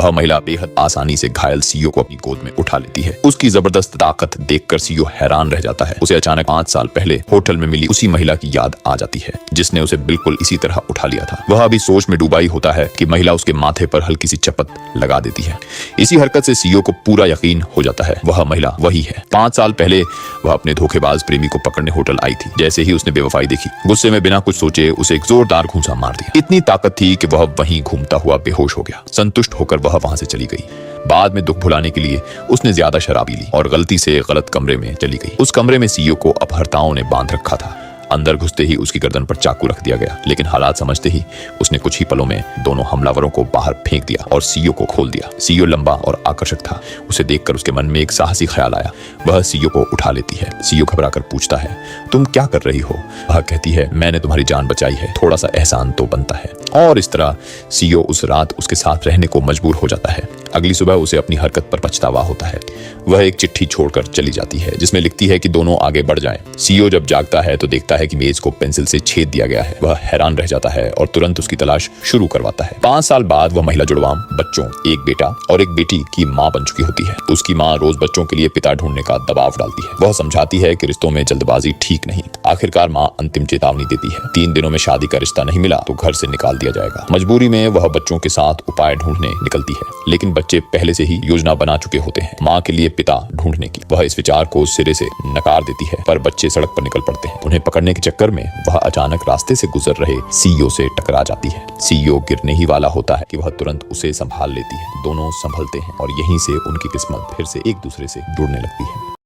वह महिला बेहद आसानी से घायल सीईओ को अपनी गोद में उठा लेती है। उसकी जबरदस्त ताकत देखकर सीईओ हैरान रह जाता है। उसे अचानक 5 साल पहले होटल में मिली उसी महिला की याद आ जाती है जिसने उसे बिल्कुल इसी तरह उठा लिया था। वह अभी सोच में डूबा ही होता है कि महिला उसके माथे पर हल्की सी चपत लगा देती है। इसी हरकत से सीईओ को पूरा यकीन हो जाता है वह महिला वही है। 5 साल पहले वह अपने धोखेबाज प्रेमी को पकड़ने होटल आई थी। जैसे ही उसने बेवफाई देखी, गुस्से में बिना कुछ सोचे उसे एक जोरदार घूंसा मार दिया। इतनी ताकत थी कि वह वहीं घूमता हुआ बेहोश हो गया। संतुष्ट होकर वह वहां से चली गई। बाद में दुख भुलाने के लिए उसने ज्यादा शराब पी ली और गलती से गलत कमरे में चली गई। उस कमरे में सीईओ को अपहर्ताओं ने बांध रखा था। अंदर घुसते ही उसकी गर्दन पर चाकू रख दिया गया, लेकिन हालात समझते ही उसने कुछ ही पलों में दोनों हमलावरों को बाहर फेंक दिया और सीईओ को खोल दिया। सीईओ लंबा और आकर्षक था। उसे देखकर उसके मन में एक साहसी ख्याल आया। वह सीईओ को उठा लेती है। सीईओ घबराकर पूछता है, तुम क्या कर रही हो? वह कहती है, मैंने तुम्हारी जान बचाई है, थोड़ा सा एहसान तो बनता है। और इस तरह सीईओ उस रात उसके साथ रहने को मजबूर हो जाता है। अगली सुबह उसे अपनी हरकत पर पछतावा होता है। वह एक चिट्ठी छोड़कर चली जाती है जिसमें लिखती है कि दोनों आगे बढ़ जाएं। सीईओ जब जागता है तो देखता है कि मेज को पेंसिल से छेद दिया गया है। वह हैरान रह जाता है और तुरंत उसकी तलाश शुरू करवाता है। 5 साल बाद वह महिला जुड़वा बच्चों, एक बेटा और एक बेटी की माँ बन चुकी होती है। उसकी माँ रोज बच्चों के लिए पिता ढूंढने का दबाव डालती है। वह समझाती है कि रिश्तों में जल्दबाजी ठीक नहीं। आखिरकार माँ अंतिम चेतावनी देती है, 3 दिनों में शादी का रिश्ता नहीं मिला तो घर से निकाल दिया जाएगा। मजबूरी में वह बच्चों के साथ उपाय ढूंढने निकलती है, लेकिन बच्चे पहले से ही योजना बना चुके होते हैं माँ के लिए पिता ढूंढने की। वह इस विचार को सिरे से नकार देती है, पर बच्चे सड़क पर निकल पड़ते हैं। उन्हें पकड़ने के चक्कर में वह अचानक रास्ते से गुजर रहे सीईओ से टकरा जाती है। सीईओ गिरने ही वाला होता है कि वह तुरंत उसे संभाल लेती है। दोनों संभलते हैं और यहीं से उनकी किस्मत फिर से एक दूसरे से जुड़ने लगती है।